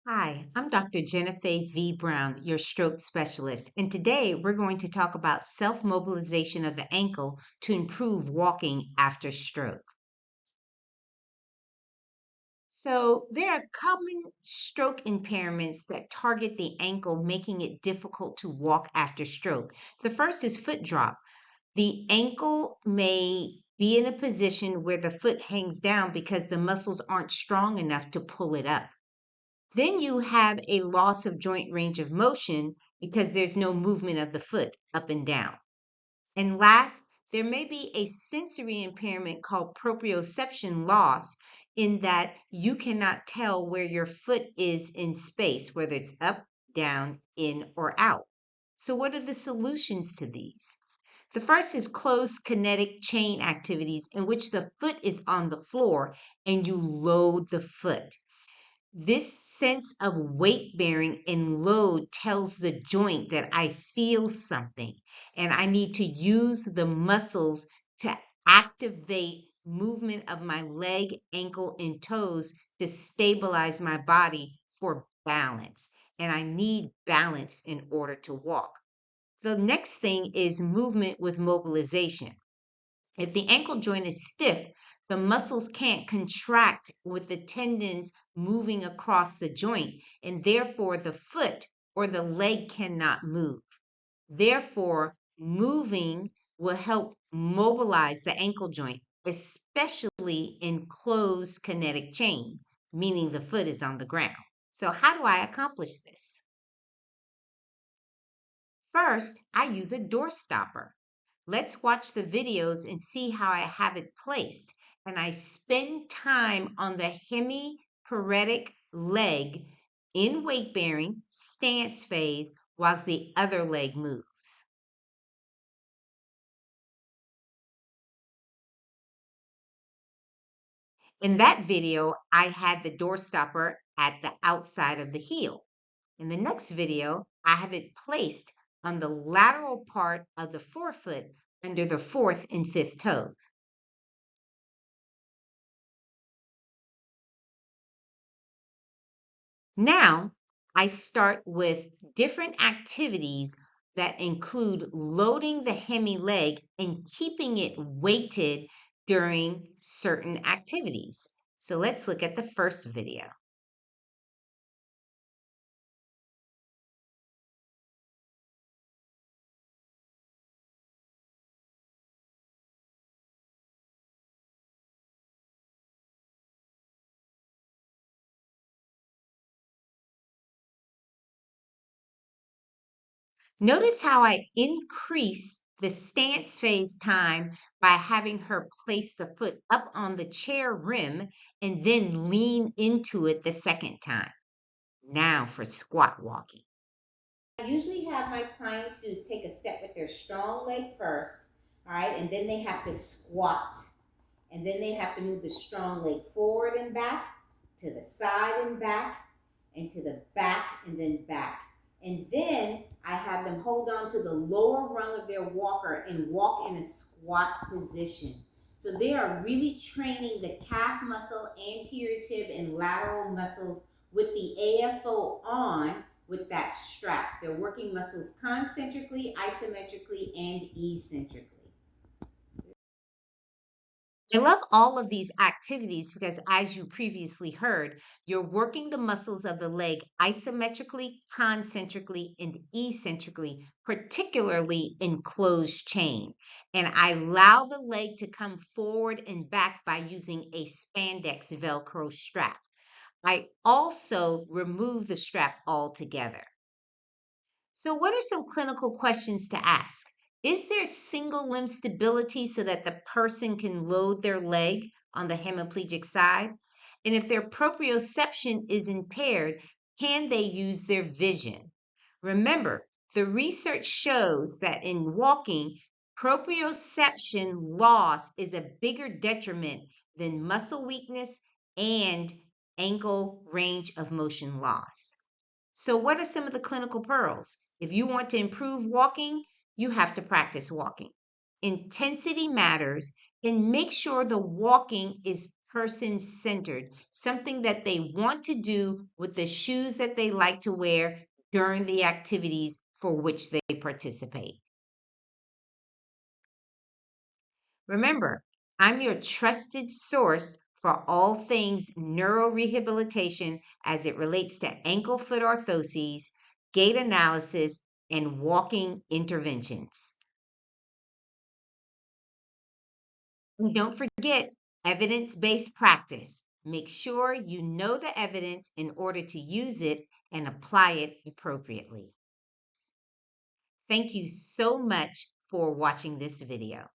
Hi, I'm Dr. Jennifer V. Brown, your stroke specialist, and today we're going to talk about self-mobilization of the ankle to improve walking after stroke. So, there are common stroke impairments that target the ankle, making it difficult to walk after stroke. The first is foot drop. The ankle may be in a position where the foot hangs down because the muscles aren't strong enough to pull it up. Then you have a loss of joint range of motion because there's no movement of the foot up and down. And last, there may be a sensory impairment called proprioception loss, in that you cannot tell where your foot is in space, whether it's up, down, in, or out. So, what are the solutions to these? The first is closed kinetic chain activities, in which the foot is on the floor and you load the foot. This sense of weight bearing and load tells the joint that I feel something and I need to use the muscles to activate movement of my leg, ankle, and toes to stabilize my body for balance. And I need balance in order to walk. The next thing is movement with mobilization. If the ankle joint is stiff, the muscles can't contract with the tendons moving across the joint, and therefore the foot or the leg cannot move. Therefore, moving will help mobilize the ankle joint, especially in closed kinetic chain, meaning the foot is on the ground. So, how do I accomplish this? First, I use a door stopper. Let's watch the videos and see how I have it placed. And I spend time on the hemiplegic leg in weight bearing stance phase whilst the other leg moves. In that video, I had the door stopper at the outside of the heel. In the next video, I have it placed on the lateral part of the forefoot under the fourth and fifth toes. Now, I start with different activities that include loading the hemi leg and keeping it weighted during certain activities. So let's look at the first video. Notice how I increase the stance phase time by having her place the foot up on the chair rim and then lean into it the second time. Now for squat walking. I usually have my clients do is take a step with their strong leg first, all right, and then they have to squat. And then they have to move the strong leg forward and back, to the side and back, and to the back and then back. And then I have them hold on to the lower rung of their walker and walk in a squat position. So they are really training the calf muscle, anterior tib, and lateral muscles with the AFO on with that strap. They're working muscles concentrically, isometrically, and eccentrically. I love all of these activities because, as you previously heard, you're working the muscles of the leg isometrically, concentrically, and eccentrically, particularly in closed chain. And I allow the leg to come forward and back by using a spandex Velcro strap. I also remove the strap altogether. So, what are some clinical questions to ask? Is there single limb stability so that the person can load their leg on the hemiplegic side? And if their proprioception is impaired, can they use their vision? Remember, the research shows that in walking, proprioception loss is a bigger detriment than muscle weakness and ankle range of motion loss. So, what are some of the clinical pearls? If you want to improve walking, you have to practice walking. Intensity matters, and make sure the walking is person-centered, something that they want to do with the shoes that they like to wear during the activities for which they participate. Remember, I'm your trusted source for all things neurorehabilitation as it relates to ankle-foot orthoses, gait analysis, and walking interventions. And don't forget evidence-based practice. Make sure you know the evidence in order to use it and apply it appropriately. Thank you so much for watching this video.